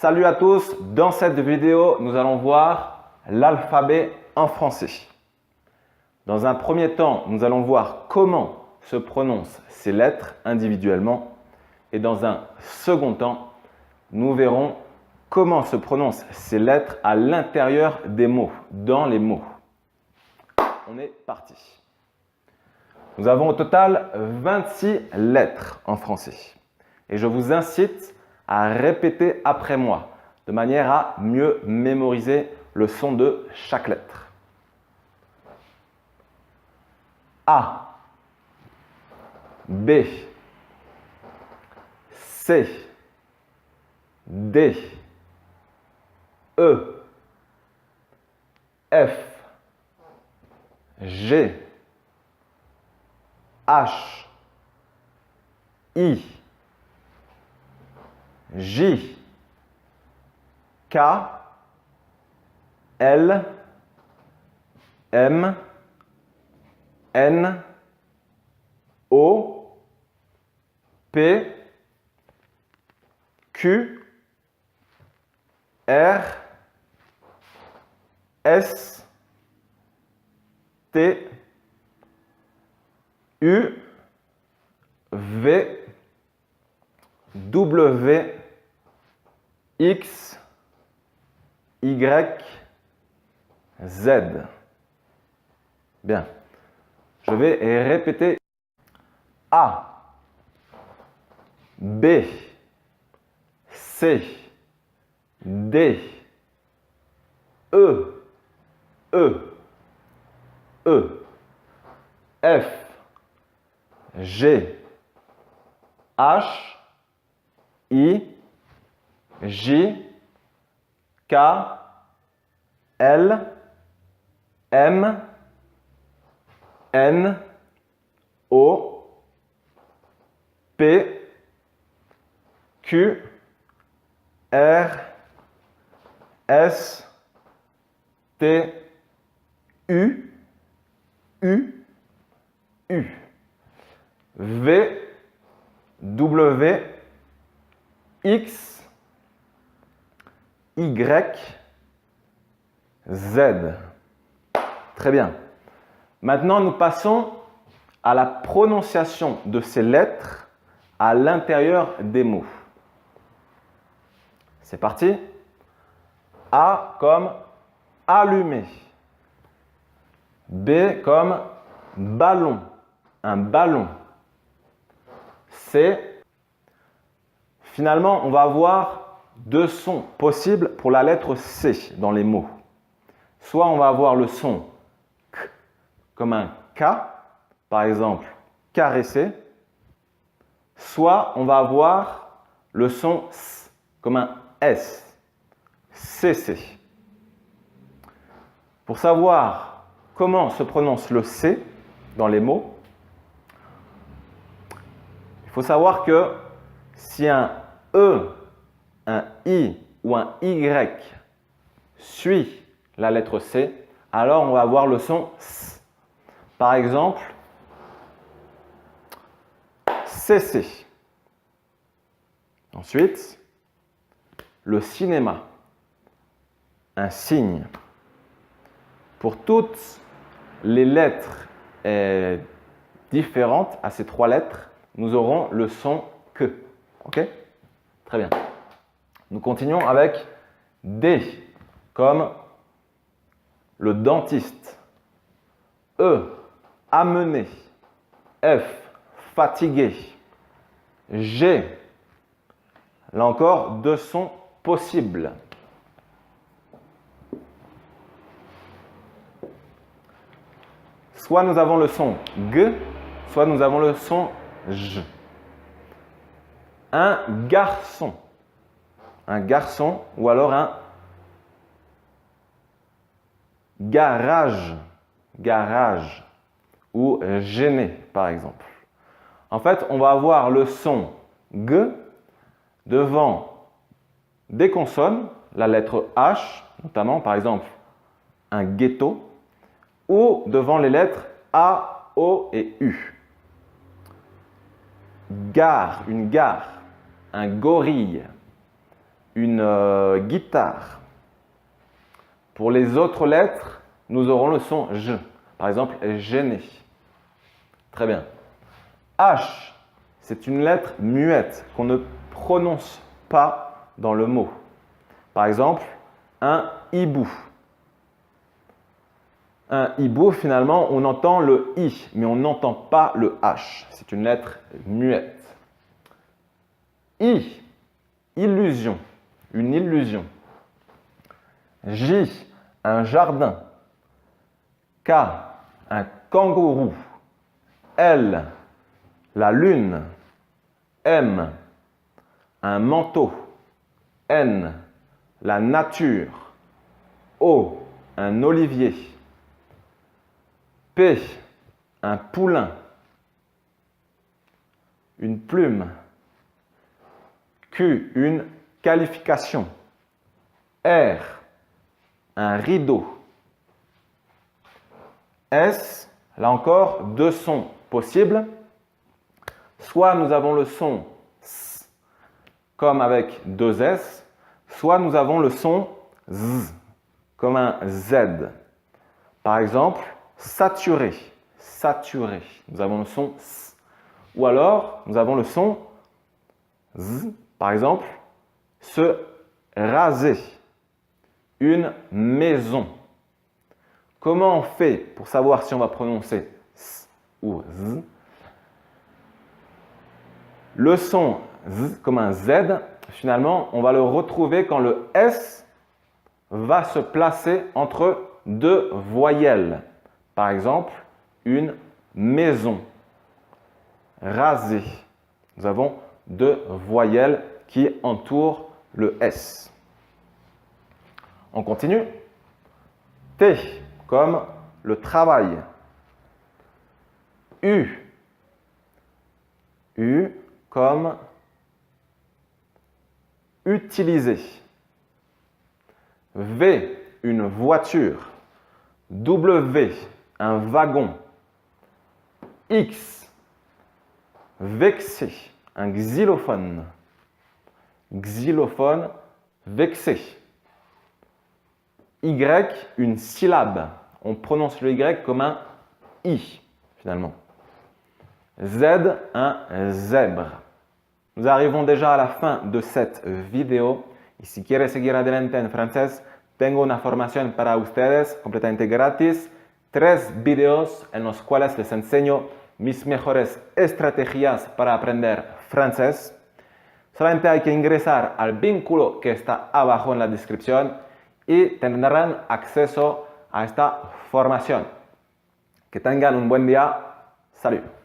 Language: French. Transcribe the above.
Salut à tous, dans cette vidéo, nous allons voir l'alphabet en français. Dans un premier temps, nous allons voir comment se prononcent ces lettres individuellement et dans un second temps, nous verrons comment se prononcent ces lettres à l'intérieur des mots, dans les mots. On est parti. Nous avons au total 26 lettres en français et je vous incite à répéter après moi de manière à mieux mémoriser le son de chaque lettre. A, B, C, D, E, F, G, H, I, J, K, L, M, N, O, P, Q, R, S, T, U, V, W, X, Y, Z. Bien. Je vais répéter A, B, C, D, E, F, G, H, I, J, K, L, M, N, O, P, Q, R, S, T, U, V, W, X, Y, Z. Très bien. Maintenant, nous passons à la prononciation de ces lettres à l'intérieur des mots. C'est parti. A comme allumé. B comme ballon. Un ballon. C. Finalement, on va avoir deux sons possibles pour la lettre C dans les mots. Soit on va avoir le son K comme un K, par exemple caresser. Soit on va avoir le son S comme un S, CC. Pour savoir comment se prononce le C dans les mots, il faut savoir que si un E, un I ou un Y suit la lettre C, alors on va avoir le son S. Par exemple, CC. Ensuite, le cinéma. Un signe. Pour toutes les lettres différentes à ces trois lettres, nous aurons le son que. Ok? Très bien. Nous continuons avec D comme le dentiste. E, amener. F, fatigué. G, là encore, deux sons possibles. Soit nous avons le son G, soit nous avons le son J. Un garçon. Un garçon ou alors un garage. Garage. Ou gêné, par exemple. En fait, on va avoir le son G devant des consonnes, la lettre H, notamment, par exemple, un ghetto, ou devant les lettres A, O et U. Gare, une gare, un gorille, une guitare. Pour les autres lettres, nous aurons le son J. Par exemple, gêné. Très bien. H, c'est une lettre muette qu'on ne prononce pas dans le mot. Par exemple, un hibou. Un hibou, finalement, on entend le I, mais on n'entend pas le H. C'est une lettre muette. I, illusion, une illusion. J, un jardin. K, un kangourou. L, la lune. M, un manteau. N, la nature. O, un olivier. P, un poulain. Une plume. Q, une qualification. R, un rideau. S, là encore, deux sons possibles. Soit nous avons le son S, comme avec deux S, soit nous avons le son Z, comme un Z. Par exemple, saturé, saturé. Nous avons le son S. Ou alors, nous avons le son Z. Par exemple, se raser. Une maison. Comment on fait pour savoir si on va prononcer S ou Z? Le son Z comme un Z, finalement, on va le retrouver quand le S va se placer entre deux voyelles. Par exemple, une maison. Raser. Nous avons deux voyelles qui entourent le S. On continue. T comme le travail. U. U comme utiliser. V, une voiture. W, un wagon. X, vexé, un xylophone. Xylophone, vexé. Y, une syllabe. On prononce le Y comme un I, finalement. Z, un zèbre. Nous arrivons déjà à la fin de cette vidéo. Y si quieres seguir adelante en francés, tengo una formación para ustedes completamente gratis. 3 videos en los cuales les enseño mis mejores estrategias para aprender francés. Solamente hay que ingresar al vínculo que está abajo en la descripción y tendrán acceso a esta formación. Que tengan un buen día. Salut.